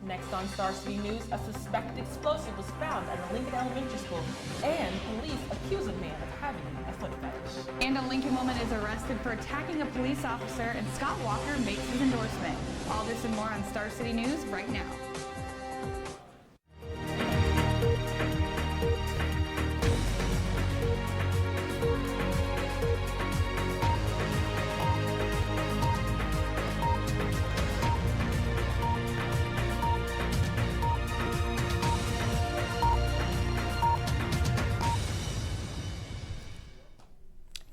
Next on Star City News, a suspected explosive was found at a Lincoln Elementary School, and police accuse a man of having a foot fetish. And a Lincoln woman is arrested for attacking a police officer, and Scott Walker makes his endorsement. All this and more on Star City News right now.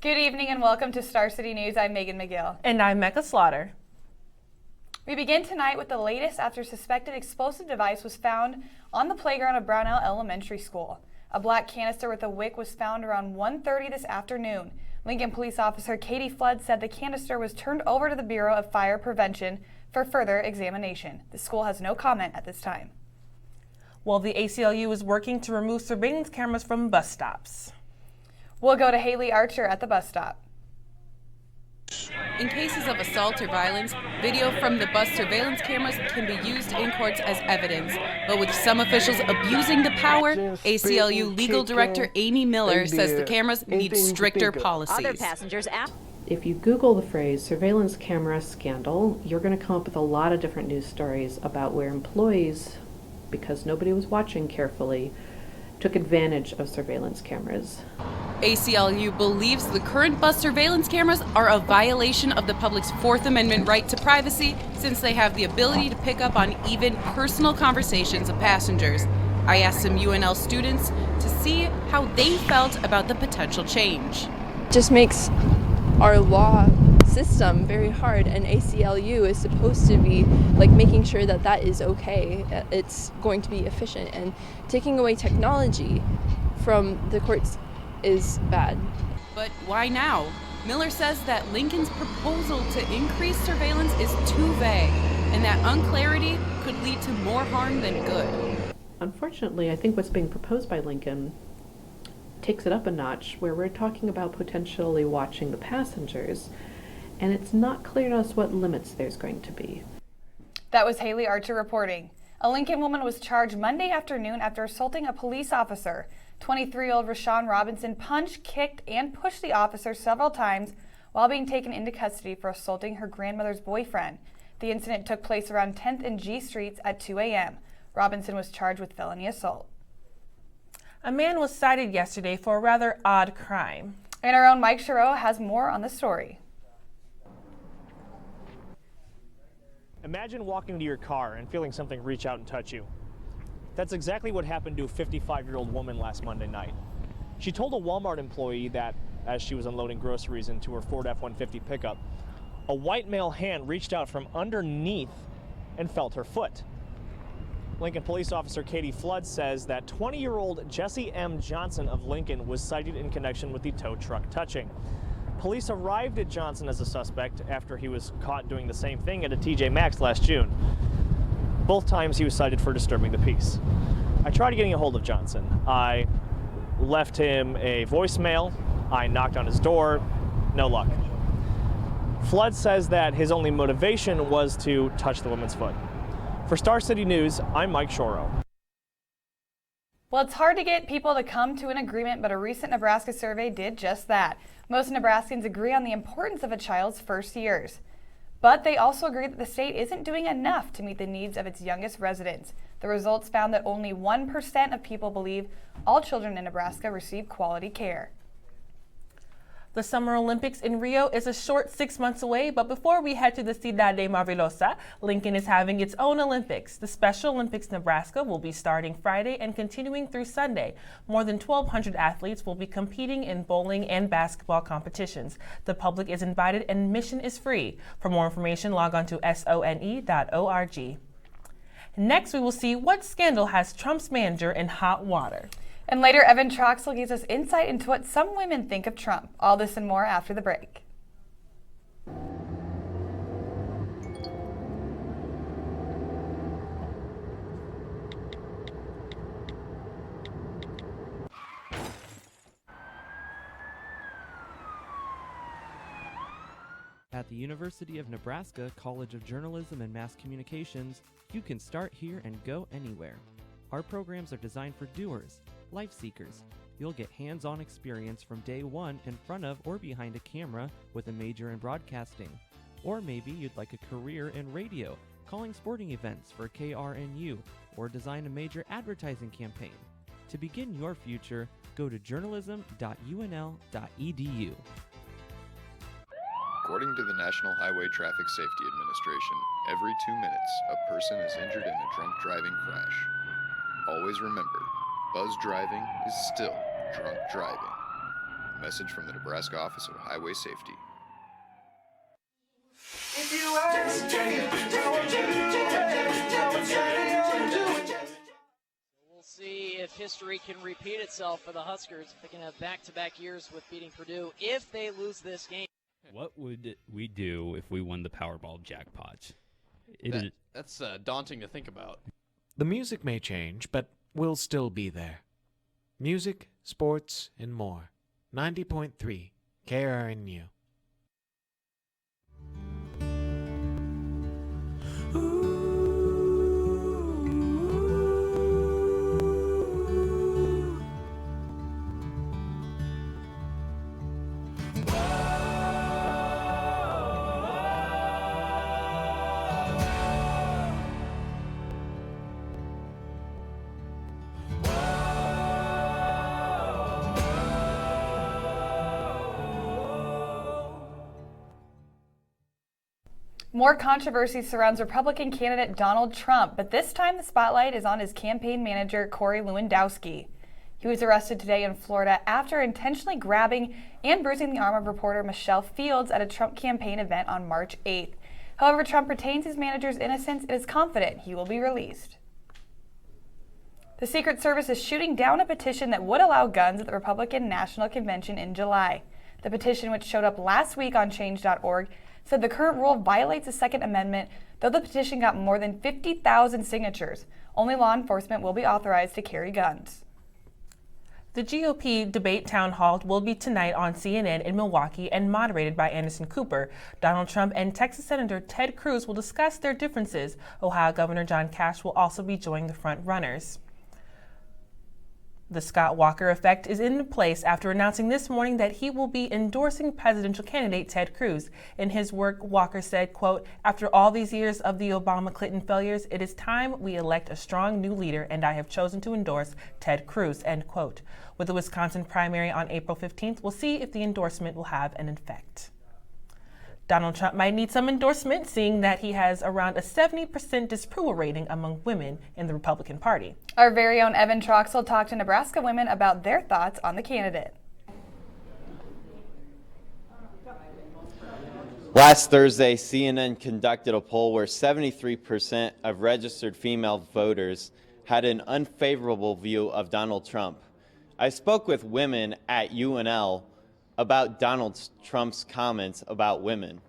Good evening and welcome to Star City News. I'm Megan McGill. And I'm Mecca Slaughter. We begin tonight with the latest after a suspected explosive device was found on the playground of Brownell Elementary School. A black canister with a wick was found around 1:30 this afternoon. Lincoln police officer Katie Flood said the canister was turned over to the Bureau of Fire Prevention for further examination. The school has no comment at this time. Well, the ACLU is working to remove surveillance cameras from bus stops. We'll go to Haley Archer at the bus stop. In cases of assault or violence, video from the bus surveillance cameras can be used in courts as evidence. But with some officials abusing the power, ACLU Legal Director Amy Miller says the cameras need stricter policies. Other passengers If you Google the phrase surveillance camera scandal, you're going to come up with a lot of different news stories about where employees, because nobody was watching carefully, took advantage of surveillance cameras. ACLU believes the current bus surveillance cameras are a violation of the public's Fourth Amendment right to privacy, since they have the ability to pick up on even personal conversations of passengers. I asked some UNL students to see how they felt about the potential change. Just makes our law system very hard, and ACLU is supposed to be like making sure that that is okay. It's going to be efficient, and taking away technology from the courts is bad. But why now? Miller says that Lincoln's proposal to increase surveillance is too vague, and that unclarity could lead to more harm than good. Unfortunately, I think what's being proposed by Lincoln takes it up a notch, where we're talking about potentially watching the passengers, and it's not clear to us what limits there's going to be. That was Haley Archer reporting. A Lincoln woman was charged Monday afternoon after assaulting a police officer. 23-year-old Rashawn Robinson punched, kicked, and pushed the officer several times while being taken into custody for assaulting her grandmother's boyfriend. The incident took place around 10th and G Streets at 2 a.m. Robinson was charged with felony assault. A man was cited yesterday for a rather odd crime. And our own Mike Giroux has more on the story. Imagine walking to your car and feeling something reach out and touch you. That's exactly what happened to a 55-year-old woman last Monday night. She told a Walmart employee that, as she was unloading groceries into her Ford F-150 pickup, a white male hand reached out from underneath and felt her foot. Lincoln police officer Katie Flood says that 20-year-old Jesse M. Johnson of Lincoln was cited in connection with the tow truck touching. Police arrived at Johnson as a suspect after he was caught doing the same thing at a TJ Maxx last June. Both times he was cited for disturbing the peace. I tried getting a hold of Johnson. I left him a voicemail. I knocked on his door. No luck. Flood says that his only motivation was to touch the woman's foot. For Star City News, I'm Mike Giroux. Well, it's hard to get people to come to an agreement, but a recent Nebraska survey did just that. Most Nebraskans agree on the importance of a child's first years. But they also agree that the state isn't doing enough to meet the needs of its youngest residents. The results found that only 1% of people believe all children in Nebraska receive quality care. The Summer Olympics in Rio is a short 6 months away, but before we head to the Cidade Marvelosa, Lincoln is having its own Olympics. The Special Olympics Nebraska will be starting Friday and continuing through Sunday. More than 1,200 athletes will be competing in bowling and basketball competitions. The public is invited and admission is free. For more information, log on to sone.org. Next, we will see what scandal has Trump's manager in hot water. And later, Evan Troxel gives us insight into what some women think of Trump. All this and more after the break. At the University of Nebraska College of Journalism and Mass Communications, you can start here and go anywhere. Our programs are designed for doers, life seekers. You'll get hands-on experience from day one in front of or behind a camera with a major in broadcasting. Or maybe you'd like a career in radio, calling sporting events for KRNU, or design a major advertising campaign. To begin your future, go to journalism.unl.edu. According to the National Highway Traffic Safety Administration, every 2 minutes, a person is injured in a drunk driving crash. Always remember, buzz driving is still drunk driving. A message from the Nebraska Office of Highway Safety. We'll see if history can repeat itself for the Huskers. They can have back-to-back years with beating Purdue if they lose this game. What would we do if we won the Powerball jackpot? That's daunting to think about. The music may change, but we'll still be there. Music, sports, and more. 90.3 KRNU. More controversy surrounds Republican candidate Donald Trump, but this time the spotlight is on his campaign manager, Corey Lewandowski. He was arrested today in Florida after intentionally grabbing and bruising the arm of reporter Michelle Fields at a Trump campaign event on March 8th. However, Trump retains his manager's innocence and is confident he will be released. The Secret Service is shooting down a petition that would allow guns at the Republican National Convention in July. The petition, which showed up last week on change.org, said the current rule violates the Second Amendment, though the petition got more than 50,000 signatures. Only law enforcement will be authorized to carry guns. The GOP debate town hall will be tonight on CNN in Milwaukee and moderated by Anderson Cooper. Donald Trump and Texas Senator Ted Cruz will discuss their differences. Ohio Governor John Cash will also be joining the front runners. The Scott Walker effect is in place after announcing this morning that he will be endorsing presidential candidate Ted Cruz. In his work, Walker said, quote, "After all these years of the Obama-Clinton failures, it is time we elect a strong new leader, and I have chosen to endorse Ted Cruz," end quote. With the Wisconsin primary on April 15th, we'll see if the endorsement will have an effect. Donald Trump might need some endorsement, seeing that he has around a 70% disapproval rating among women in the Republican Party. Our very own Evan Troxel talked to Nebraska women about their thoughts on the candidate. Last Thursday, CNN conducted a poll where 73% of registered female voters had an unfavorable view of Donald Trump. I spoke with women at UNL about Donald Trump's comments about women.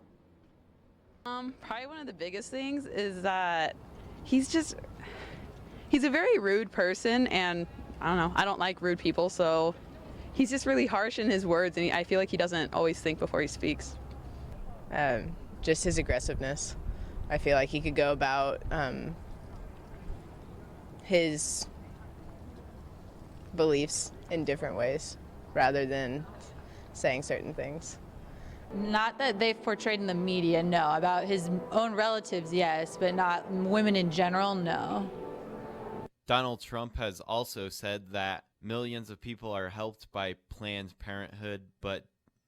Probably one of the biggest things is that he's a very rude person, and I don't know, I don't like rude people, so he's just really harsh in his words, and I feel like he doesn't always think before he speaks. Just his aggressiveness. I feel like he could go about his beliefs in different ways rather than saying certain things. Not that they've portrayed in the media, no. About his own relatives, yes, but not women in general, no. Donald Trump has also said that millions of people are helped by Planned Parenthood, but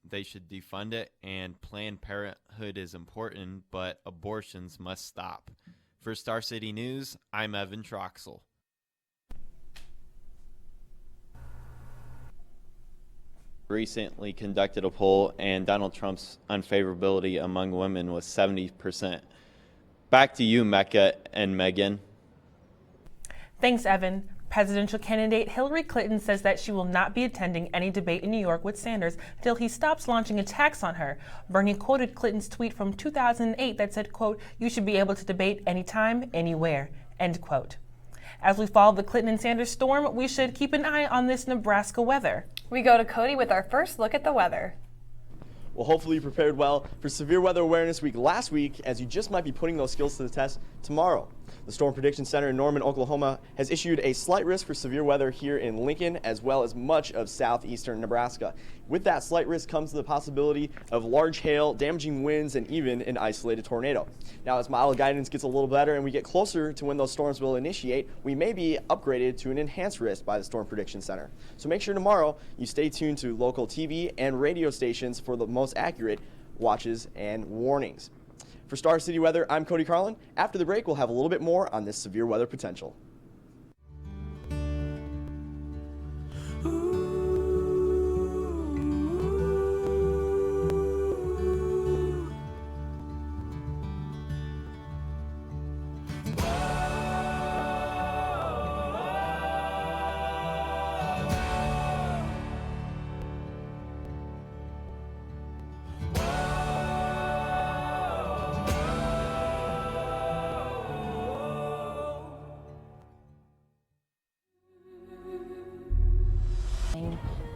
they should defund it, and Planned Parenthood is important, but abortions must stop. For Star City News, I'm Evan Troxel. Recently conducted a poll, and Donald Trump's unfavorability among women was 70%. Back to you, Mecca and Megan. Thanks, Evan. Presidential candidate Hillary Clinton says that she will not be attending any debate in New York with Sanders until he stops launching attacks on her. Bernie quoted Clinton's tweet from 2008 that said, quote, "You should be able to debate anytime, anywhere," end quote. As we follow the Clinton and Sanders storm, we should keep an eye on this Nebraska weather. We go to Cody with our first look at the weather. Well, hopefully you prepared well for Severe Weather Awareness Week last week, as you just might be putting those skills to the test tomorrow. The Storm Prediction Center in Norman, Oklahoma has issued a slight risk for severe weather here in Lincoln, as well as much of southeastern Nebraska. With that slight risk comes the possibility of large hail, damaging winds, and even an isolated tornado. Now, as model guidance gets a little better and we get closer to when those storms will initiate, we may be upgraded to an enhanced risk by the Storm Prediction Center. So make sure tomorrow you stay tuned to local TV and radio stations for the most accurate watches and warnings. For Star City Weather, I'm Cody Carlin. After the break, we'll have a little bit more on this severe weather potential.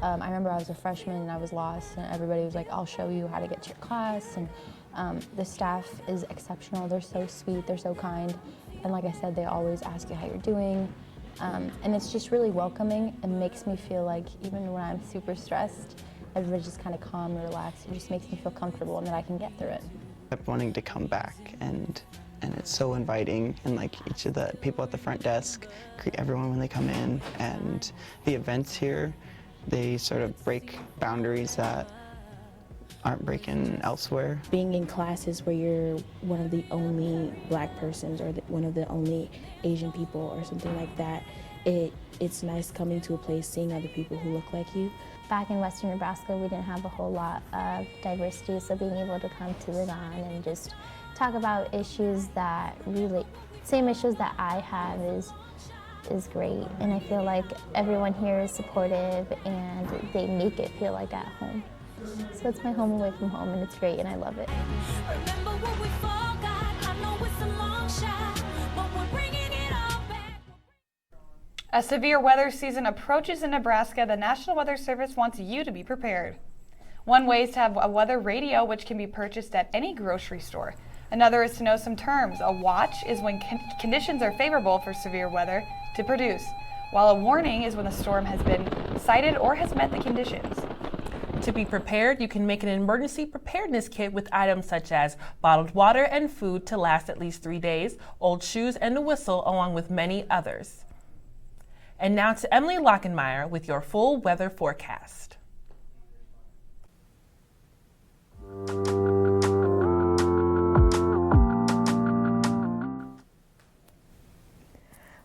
I remember I was a freshman and I was lost, and everybody was like, I'll show you how to get to your class. And the staff is exceptional. They're so sweet, they're so kind. And like I said, they always ask you how you're doing. And it's just really welcoming and makes me feel like even when I'm super stressed, everybody's just kind of calm and relaxed. It just makes me feel comfortable and that I can get through it. I kept wanting to come back, and it's so inviting, and like each of the people at the front desk greet everyone when they come in, and the events here, they sort of break boundaries that aren't breaking elsewhere. Being in classes where you're one of the only black persons or one of the only Asian people or something like that, it's nice coming to a place, seeing other people who look like you. Back in Western Nebraska, we didn't have a whole lot of diversity, so being able to come to the Don and just talk about issues that really, same issues that I have is great. And I feel like everyone here is supportive and they make it feel like at home. So it's my home away from home, and it's great, and I love it. As severe weather season approaches in Nebraska, the National Weather Service wants you to be prepared. One way is to have a weather radio, which can be purchased at any grocery store. Another is to know some terms. A watch is when conditions are favorable for severe weather to produce, while a warning is when the storm has been cited or has met the conditions. To be prepared, you can make an emergency preparedness kit with items such as bottled water and food to last at least 3 days, old shoes and a whistle, along with many others. And now to Emily Lockenmeyer with your full weather forecast.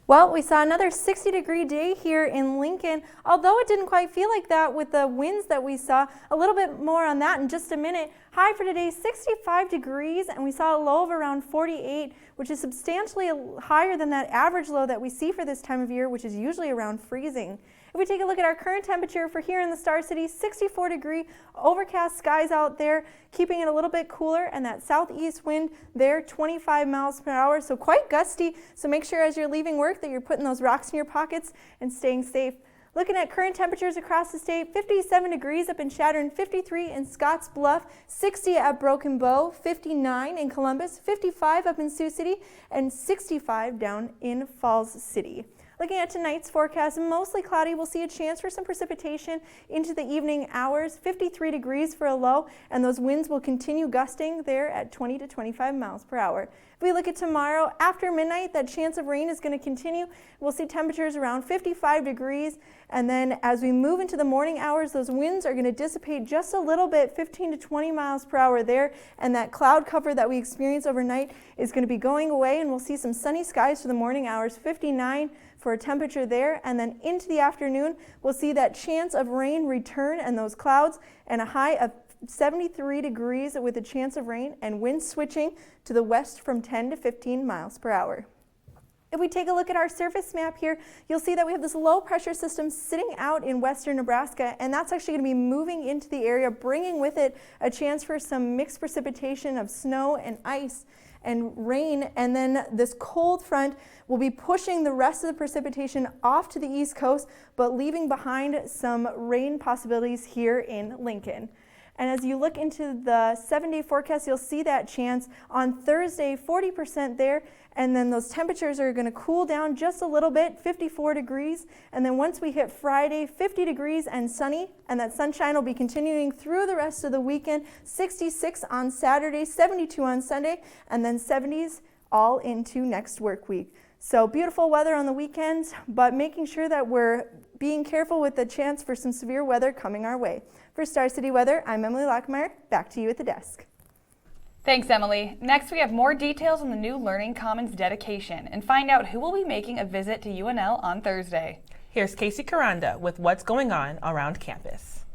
Well, we saw another 60-degree day here in Lincoln, although it didn't quite feel like that with the winds that we saw. A little bit more on that in just a minute. High for today, 65 degrees, and we saw a low of around 48, which is substantially higher than that average low that we see for this time of year, which is usually around freezing. If we take a look at our current temperature for here in the Star City, 64-degree, overcast skies out there, keeping it a little bit cooler, and that southeast wind there, 25 miles per hour, so quite gusty. So make sure as you're leaving work that you're putting those rocks in your pockets and staying safe. Looking at current temperatures across the state, 57 degrees up in Chadron, 53 in Scotts Bluff, 60 at Broken Bow, 59 in Columbus, 55 up in Sioux City, and 65 down in Falls City. Looking at tonight's forecast, mostly cloudy. We'll see a chance for some precipitation into the evening hours, 53 degrees for a low, and those winds will continue gusting there at 20 to 25 miles per hour. If we look at tomorrow, after midnight, that chance of rain is going to continue. We'll see temperatures around 55 degrees, and then as we move into the morning hours, those winds are going to dissipate just a little bit, 15 to 20 miles per hour there, and that cloud cover that we experience overnight is going to be going away, and we'll see some sunny skies for the morning hours, 59 for a temperature there, and then into the afternoon, we'll see that chance of rain return and those clouds, and a high of 73 degrees with a chance of rain and wind switching to the west from 10 to 15 miles per hour. If we take a look at our surface map here, you'll see that we have this low pressure system sitting out in western Nebraska, and that's actually going to be moving into the area, bringing with it a chance for some mixed precipitation of snow and ice and rain, and then this cold front will be pushing the rest of the precipitation off to the east coast, but leaving behind some rain possibilities here in Lincoln. And as you look into the 7-day forecast, you'll see that chance. On Thursday, 40% there. And then those temperatures are going to cool down just a little bit, 54 degrees. And then once we hit Friday, 50 degrees and sunny. And that sunshine will be continuing through the rest of the weekend. 66 on Saturday, 72 on Sunday, and then 70s all into next work week. So beautiful weather on the weekends, but making sure that we're being careful with the chance for some severe weather coming our way. For Star City Weather, I'm Emily Lockmeyer. Back to you at the desk. Thanks, Emily. Next, we have more details on the new Learning Commons dedication and find out who will be making a visit to UNL on Thursday. Here's Casey Caranda with what's going on around campus.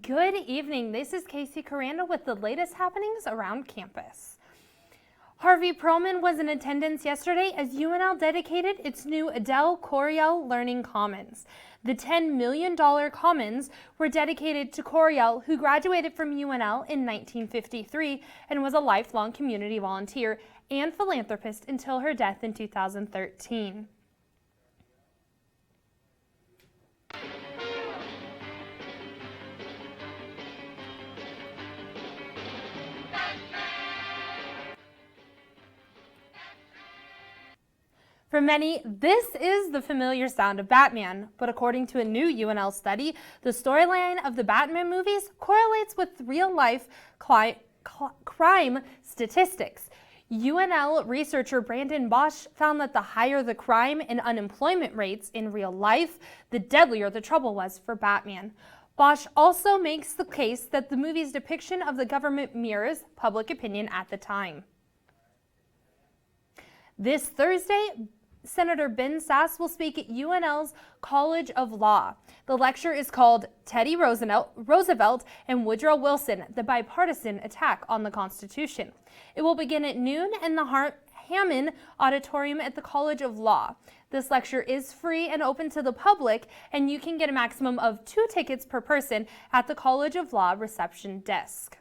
Good evening. This is Casey Caranda with the latest happenings around campus. Harvey Perlman was in attendance yesterday as UNL dedicated its new Adele Coriel Learning Commons. The $10 million commons were dedicated to Coriel, who graduated from UNL in 1953 and was a lifelong community volunteer and philanthropist until her death in 2013. For many, this is the familiar sound of Batman, but according to a new UNL study, the storyline of the Batman movies correlates with real-life crime statistics. UNL researcher Brandon Bosch found that the higher the crime and unemployment rates in real life, the deadlier the trouble was for Batman. Bosch also makes the case that the movie's depiction of the government mirrors public opinion at the time. This Thursday, Senator Ben Sasse will speak at UNL's College of Law. The lecture is called Teddy Roosevelt and Woodrow Wilson, the Bipartisan Attack on the Constitution. It will begin at noon in the Hammond Auditorium at the College of Law. This lecture is free and open to the public, and you can get a maximum of 2 tickets per person at the College of Law reception desk.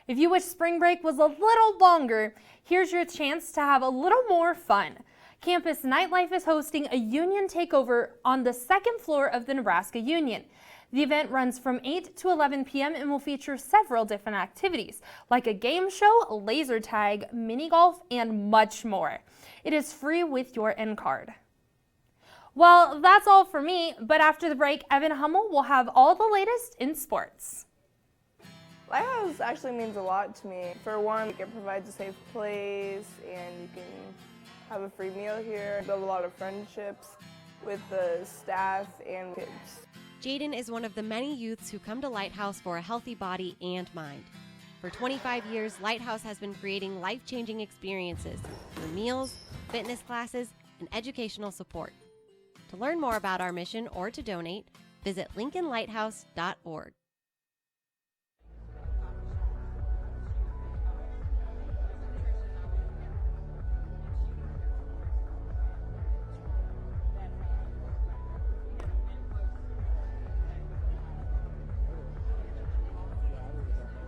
If you wish spring break was a little longer, here's your chance to have a little more fun. Campus Nightlife is hosting a union takeover on the 2nd floor of the Nebraska Union. The event runs from 8 to 11 p.m. and will feature several different activities, like a game show, laser tag, mini golf, and much more. It is free with your end card. Well, that's all for me, but after the break, Evan Hummel will have all the latest in sports. Lighthouse actually means a lot to me. For one, it provides a safe place and you can have a free meal here, build a lot of friendships with the staff and kids. Jaden is one of the many youths who come to Lighthouse for a healthy body and mind. For 25 years, Lighthouse has been creating life-changing experiences through meals, fitness classes, and educational support. To learn more about our mission or to donate, visit lincolnlighthouse.org.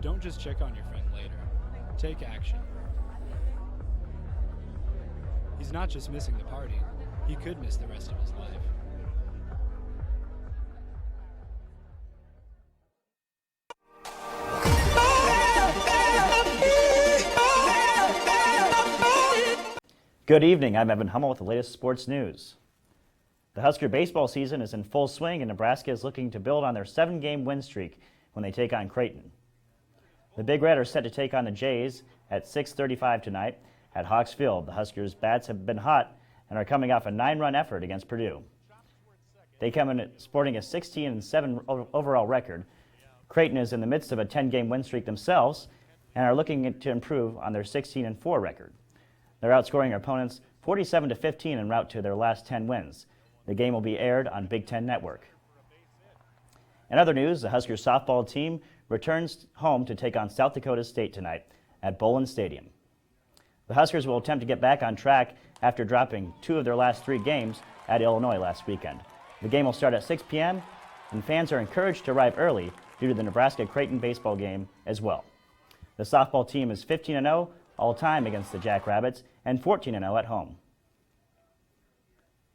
Don't just check on your friend later. Take action. He's not just missing the party, he could miss the rest of his life. Good evening, I'm Evan Hummel with the latest sports news. The Husker baseball season is in full swing and Nebraska is looking to build on their 7-game win streak when they take on Creighton. The Big Red are set to take on the Jays at 6:35 tonight at Hawks Field. The Huskers' bats have been hot and are coming off a 9-run effort against Purdue. They come in sporting a 16-7 overall record. Creighton is in the midst of a 10-game win streak themselves and are looking to improve on their 16-4 record. They're outscoring their opponents 47-15 en route to their last 10 wins. The game will be aired on Big Ten Network. In other news, the Huskers softball team returns home to take on South Dakota State tonight at Bolin Stadium. The Huskers will attempt to get back on track after dropping 2 of their last 3 games at Illinois last weekend. The game will start at 6 p.m. and fans are encouraged to arrive early due to the Nebraska-Creighton baseball game as well. The softball team is 15-0 all-time against the Jackrabbits and 14-0 at home.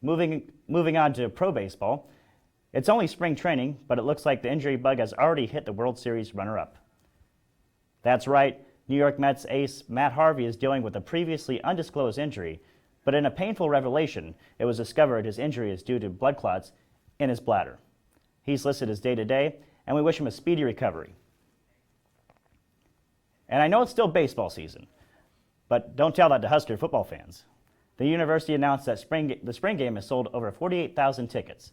Moving on to pro baseball. It's only spring training, but it looks like the injury bug has already hit the World Series runner-up. That's right, New York Mets ace Matt Harvey is dealing with a previously undisclosed injury, but in a painful revelation, it was discovered his injury is due to blood clots in his bladder. He's listed as day-to-day, and we wish him a speedy recovery. And I know it's still baseball season, but don't tell that to Husker football fans. The university announced that the spring game has sold over 48,000 tickets.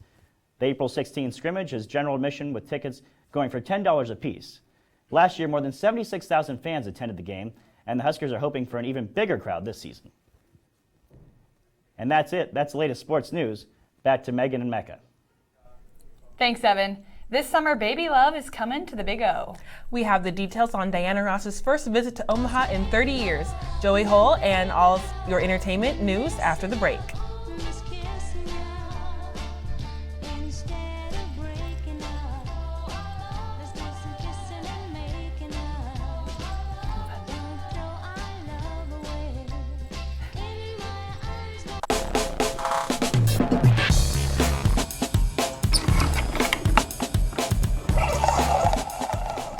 The April 16 scrimmage is general admission with tickets going for $10 apiece. Last year, more than 76,000 fans attended the game, and the Huskers are hoping for an even bigger crowd this season. And that's it. That's the latest sports news. Back to Megan and Mecca. Thanks, Evan. This summer, Baby Love is coming to the Big O. We have the details on Diana Ross's first visit to Omaha in 30 years. Joey Hull and all of your entertainment news after the break.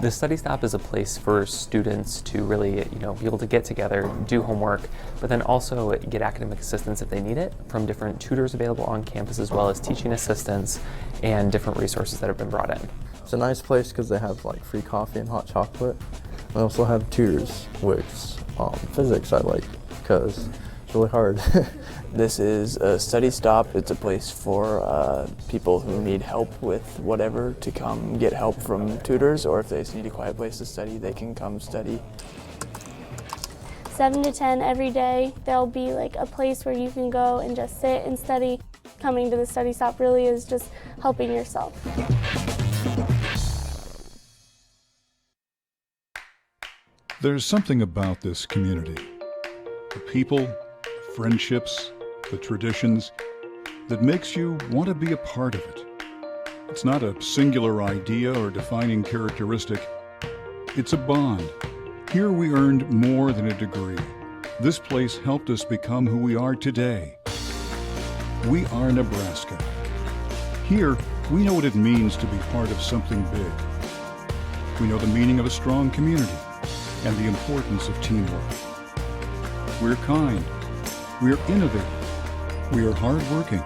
The Study Stop is a place for students to really, be able to get together, do homework, but then also get academic assistance if they need it from different tutors available on campus, as well as teaching assistants and different resources that have been brought in. It's a nice place because they have like free coffee and hot chocolate. They also have tutors, which physics I like because it's really hard. This is a study stop. It's a place for people who need help with whatever to come get help from tutors, or if they just need a quiet place to study, they can come study. 7 to 10 every day. There'll be like a place where you can go and just sit and study. Coming to the study stop really is just helping yourself. There's something about this community, the people, the friendships, the traditions, that makes you want to be a part of it. It's not a singular idea or defining characteristic. It's a bond. Here we earned more than a degree. This place helped us become who we are today. We are Nebraska. Here, we know what it means to be part of something big. We know the meaning of a strong community and the importance of teamwork. We're kind. We're innovative. We are hardworking.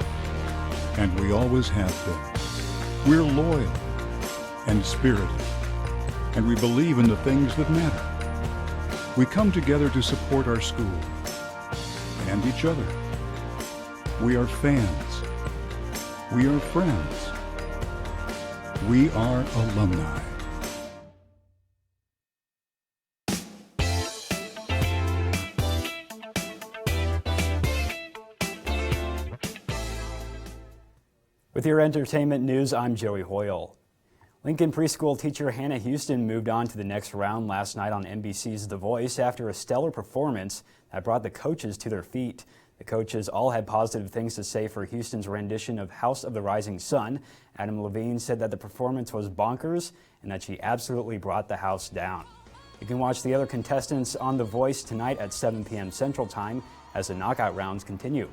And we always have been. We're loyal and spirited. And we believe in the things that matter. We come together to support our school and each other. We are fans. We are friends. We are alumni. With your entertainment news, I'm Joey Hoyle. Lincoln preschool teacher Hannah Houston moved on to the next round last night on NBC's The Voice after a stellar performance that brought the coaches to their feet. The coaches all had positive things to say for Houston's rendition of House of the Rising Sun. Adam Levine said that the performance was bonkers and that she absolutely brought the house down. You can watch the other contestants on The Voice tonight at 7 p.m. Central Time as the knockout rounds continue.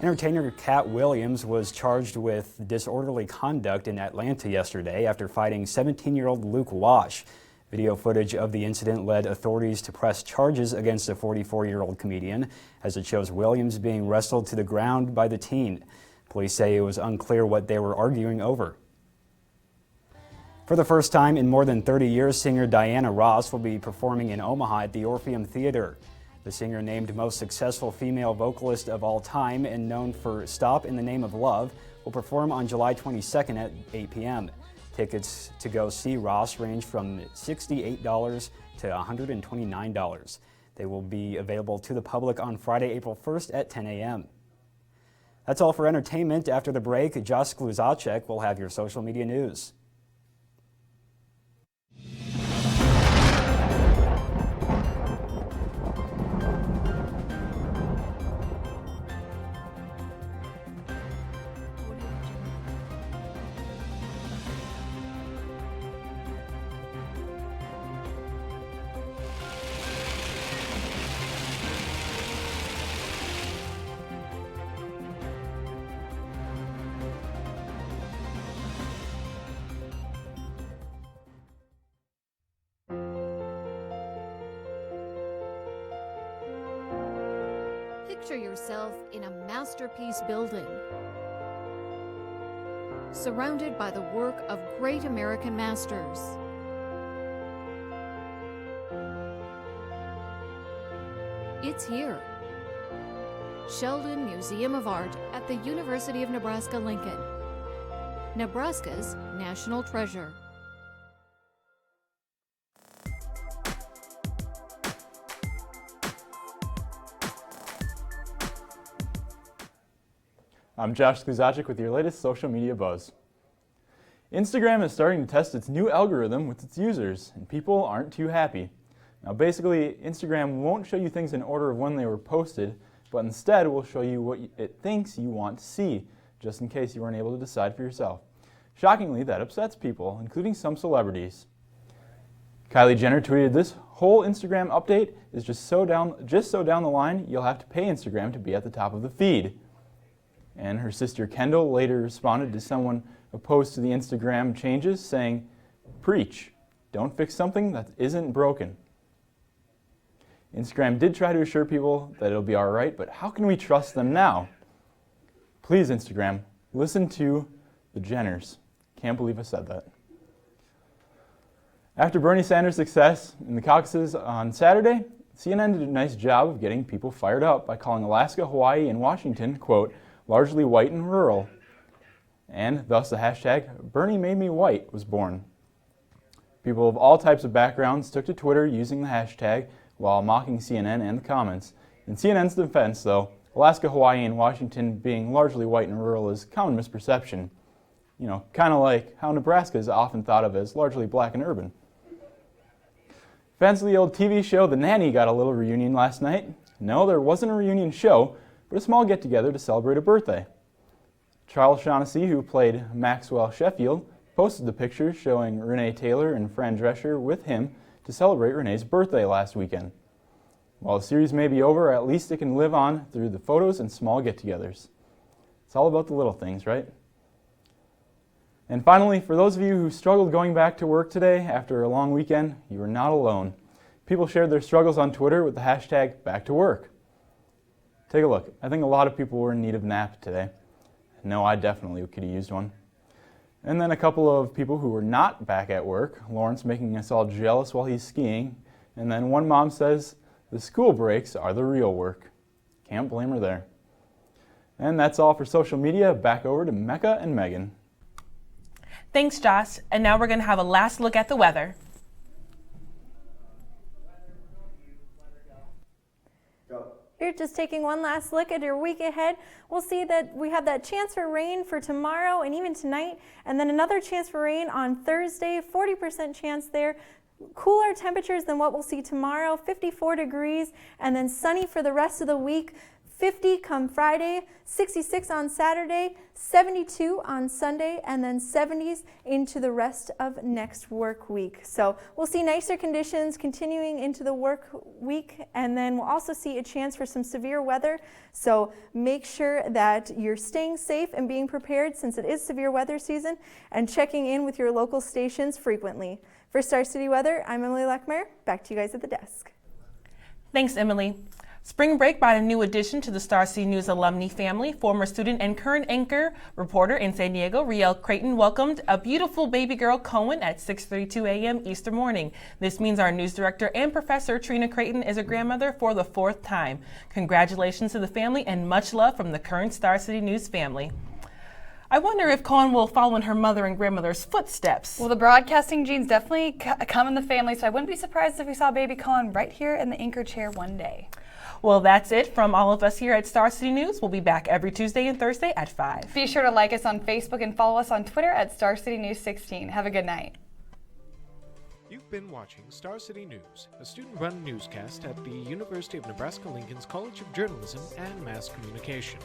Entertainer Cat Williams was charged with disorderly conduct in Atlanta yesterday after fighting 17-year-old Luke Wash. Video footage of the incident led authorities to press charges against the 44-year-old comedian, as it shows Williams being wrestled to the ground by the teen. Police say it was unclear what they were arguing over. For the first time in more than 30 years, singer Diana Ross will be performing in Omaha at the Orpheum Theater. The singer, named most successful female vocalist of all time and known for Stop in the Name of Love, will perform on July 22nd at 8 p.m. Tickets to go see Ross range from $68 to $129. They will be available to the public on Friday, April 1st at 10 a.m. That's all for entertainment. After the break, Josh Kluzacek will have your social media news. Picture yourself in a masterpiece building, surrounded by the work of great American masters. It's here. Sheldon Museum of Art at the University of Nebraska-Lincoln. Nebraska's national treasure. I'm Josh Skuzacic with your latest social media buzz. Instagram is starting to test its new algorithm with its users, and people aren't too happy. Now basically, Instagram won't show you things in order of when they were posted, but instead will show you what it thinks you want to see, just in case you weren't able to decide for yourself. Shockingly, that upsets people, including some celebrities. Kylie Jenner tweeted, "This whole Instagram update is just so down the line, you'll have to pay Instagram to be at the top of the feed." And her sister Kendall later responded to someone opposed to the Instagram changes, saying, "Preach, don't fix something that isn't broken." Instagram did try to assure people that it'll be alright, but how can we trust them now? Please, Instagram, listen to the Jenners. Can't believe I said that. After Bernie Sanders' success in the caucuses on Saturday, CNN did a nice job of getting people fired up by calling Alaska, Hawaii, and Washington, quote, largely white and rural. And thus the hashtag #BernieMadeMeWhite was born. People of all types of backgrounds took to Twitter using the hashtag while mocking CNN and the comments. In CNN's defense, though, Alaska, Hawaii, and Washington being largely white and rural is common misperception. You know, kind of like how Nebraska is often thought of as largely black and urban. Fans of the old TV show The Nanny got a little reunion last night. No, there wasn't a reunion show, but a small get-together to celebrate a birthday. Charles Shaughnessy, who played Maxwell Sheffield, posted the picture showing Renee Taylor and Fran Drescher with him to celebrate Renee's birthday last weekend. While the series may be over, at least it can live on through the photos and small get-togethers. It's all about the little things, right? And finally, for those of you who struggled going back to work today after a long weekend, you are not alone. People shared their struggles on Twitter with the hashtag #BackToWork. Take a look. I think a lot of people were in need of a nap today. No, I definitely could have used one. And then a couple of people who were not back at work, Lawrence making us all jealous while he's skiing. And then one mom says, the school breaks are the real work. Can't blame her there. And that's all for social media. Back over to Mecca and Megan. Thanks, Josh. And now we're going to have a last look at the weather. You're just taking one last look at your week ahead. We'll see that we have that chance for rain for tomorrow and even tonight, and then another chance for rain on Thursday, 40% chance there. Cooler temperatures than what we'll see tomorrow, 54 degrees, and then sunny for the rest of the week. 50 come Friday, 66 on Saturday, 72 on Sunday, and then 70s into the rest of next work week. So we'll see nicer conditions continuing into the work week, and then we'll also see a chance for some severe weather. So make sure that you're staying safe and being prepared since it is severe weather season, and checking in with your local stations frequently. For Star City Weather, I'm Emily Lechmeyer. Back to you guys at the desk. Thanks, Emily. Spring break brought a new addition to the Star City News alumni family. Former student and current anchor reporter in San Diego, Riel Creighton, welcomed a beautiful baby girl, Cohen, at 6:32 a.m. Easter morning. This means our news director and professor, Trina Creighton, is a grandmother for the 4th time. Congratulations to the family and much love from the current Star City News family. I wonder if Cohen will follow in her mother and grandmother's footsteps. Well, the broadcasting genes definitely come in the family, so I wouldn't be surprised if we saw baby Cohen right here in the anchor chair one day. Well, that's it from all of us here at Star City News. We'll be back every Tuesday and Thursday at 5. Be sure to like us on Facebook and follow us on Twitter at Star City News 16. Have a good night. You've been watching Star City News, a student-run newscast at the University of Nebraska-Lincoln's College of Journalism and Mass Communication.